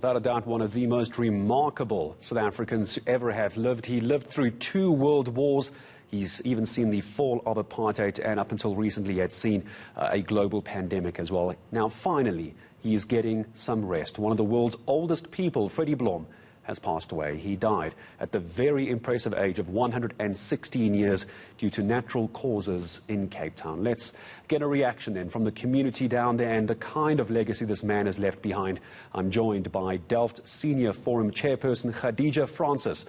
Without a doubt, one of the most remarkable South Africans to ever have lived. He lived through 2 world wars. He's even seen the fall of apartheid, and up until recently had seen a global pandemic as well. Now, finally, he is getting some rest. One of the world's oldest people, Freddie Blom, has passed away. He died at the very impressive age of 116 years due to natural causes in Cape Town. Let's get a reaction then from the community down there and the kind of legacy this man has left behind. I'm joined by Delft Senior Forum chairperson Ghadija Francis,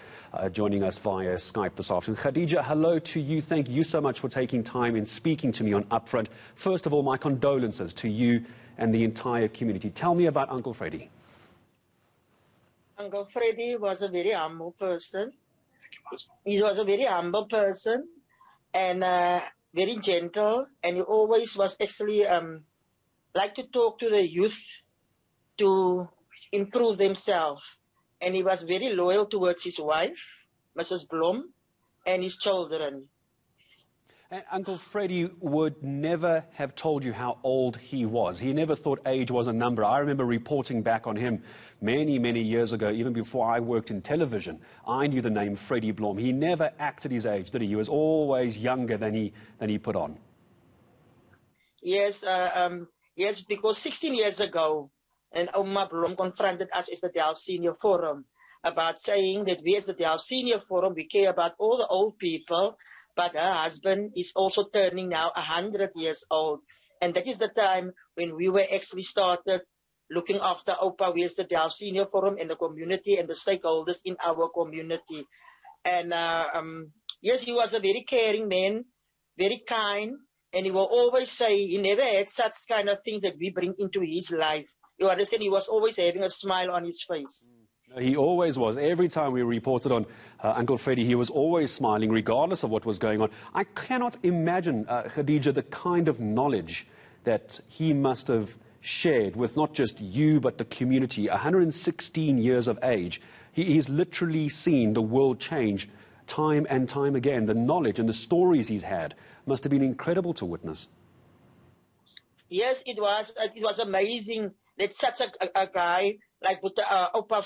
joining us via Skype this afternoon. Ghadija, hello to you. Thank you so much for taking time and speaking to me on Upfront. First of all, my condolences to you and the entire community. Tell me about Uncle Freddie. Uncle Freddie was a very humble person. He was a very humble person and very gentle, and he always was actually like to talk to the youth to improve themselves. And he was very loyal towards his wife, Mrs. Blom, and his children. And Uncle Freddie would never have told you how old he was. He never thought age was a number. I remember reporting back on him many, many years ago, even before I worked in television. I knew the name Freddie Blom. He never acted his age, did he? He was always younger than he put on. Yes, yes, because 16 years ago, and Oom Blom confronted us as the Delft Senior Forum about saying that we as the Delft Senior Forum, we care about all the old people, but her husband is also turning now 100 years old. And that is the time when we were actually started looking after OPA. We as the Delft Senior Forum and the community and the stakeholders in our community. And yes, he was a very caring man, very kind. And he will always say he never had such kind of thing that we bring into his life. You understand? He was always having a smile on his face. He always was. Every time we reported on Uncle Freddie, he was always smiling, regardless of what was going on. I cannot imagine, Ghadija, the kind of knowledge that he must have shared with not just you, but the community. 116 years of age. He's literally seen the world change time and time again. The knowledge and the stories he's had must have been incredible to witness. Yes, it was amazing that such a guy like Opa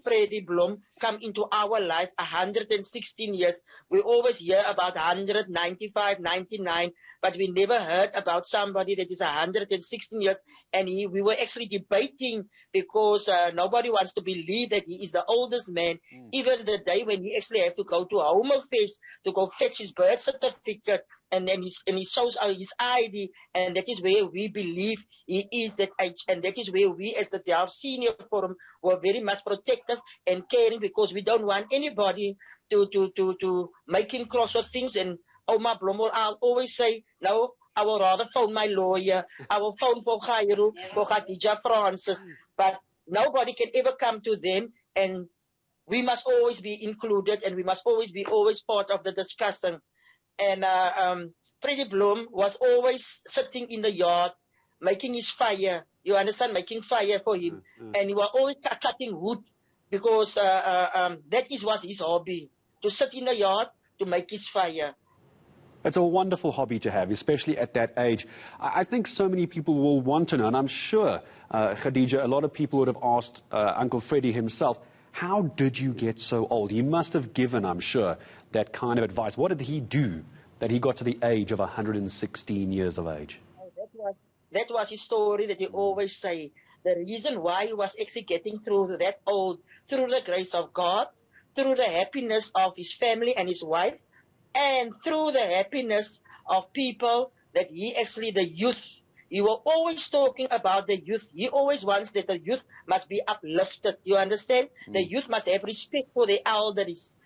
Freddie Blom come into our life 116 years. We always hear about 195, 99, but we never heard about somebody that is 116 years. And we were actually debating because nobody wants to believe that he is the oldest man. Even the day when he actually had to go to Home Affairs to go fetch his birth certificate, and then he shows his ID, and that is where we believe he is that age, and that is where we as the Delft Senior Forum were very much protective and caring, because we don't want anybody to make him cross or things. And Oma Blom will always say, no, I will rather phone my lawyer, I will phone for Ghadija Francis, but nobody can ever come to them, and we must always be included, and we must always be part of the discussion. And Freddie Blom was always sitting in the yard, making his fire. You understand, making fire for him. And he was always cutting wood, because that was his hobby, to sit in the yard to make his fire. It's a wonderful hobby to have, especially at that age. I think so many people will want to know, and I'm sure, Ghadija, a lot of people would have asked Uncle Freddie himself, how did you get so old? He must have given, I'm sure, that kind of advice. What did he do that he got to the age of 116 years of age? That was his story that he always say. The reason why he was actually getting through that old, through the grace of God, through the happiness of his family and his wife, and through the happiness of people that he actually, the youth, he was always talking about the youth. He always wants that the youth must be uplifted. You understand? The youth must have respect for the elders.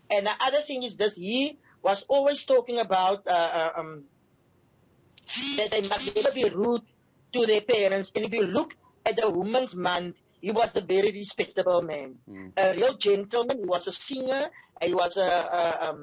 And the other thing is this, he was always talking about that they must never be rude to their parents. And if you look at the Women's Month, he was a very respectable man. A real gentleman. He was a singer. He was a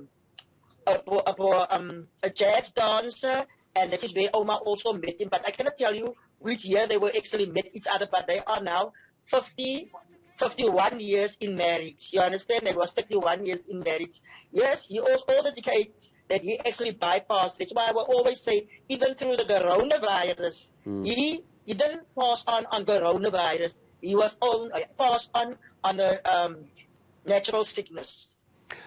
jazz dancer. And that is where Oma also met him. But I cannot tell you which year they were actually met each other. But they are now 51 years in marriage. You understand? They was 51 years in marriage. Yes, he all the decades that he actually bypassed. That's why I will always say, even through the coronavirus, he didn't pass on coronavirus. he was passed on a natural sickness.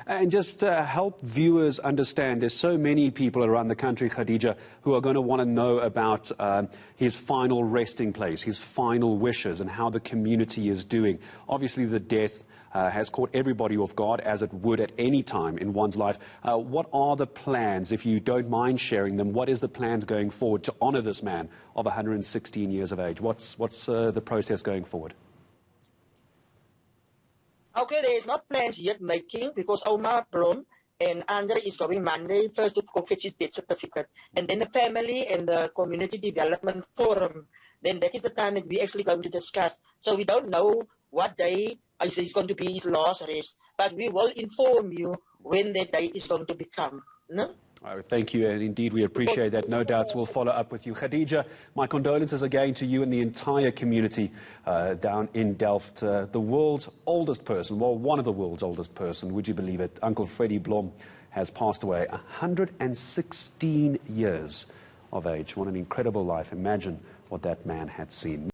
And just help viewers understand, there's so many people around the country, Ghadija, who are going to want to know about his final resting place, his final wishes, and how the community is doing. Obviously, the death has caught everybody off guard, as it would at any time in one's life. What are the plans, if you don't mind sharing them? What is the plans going forward to honour this man of 116 years of age? What's the process going forward? Okay, there is not plans yet making, because Oom Blom and Andre is going Monday first to go fetch his death certificate. And then the family and the Community Development Forum, then that is the time that we're actually going to discuss. So we don't know what day is going to be his last rest, but we will inform you when that day is going to become. No? Thank you, and indeed we appreciate that. No doubts we'll follow up with you. Ghadija, my condolences again to you and the entire community down in Delft. The world's oldest person, well, one of the world's oldest person, would you believe it? Uncle Fredie Blom has passed away, 116 years of age. What an incredible life. Imagine what that man had seen.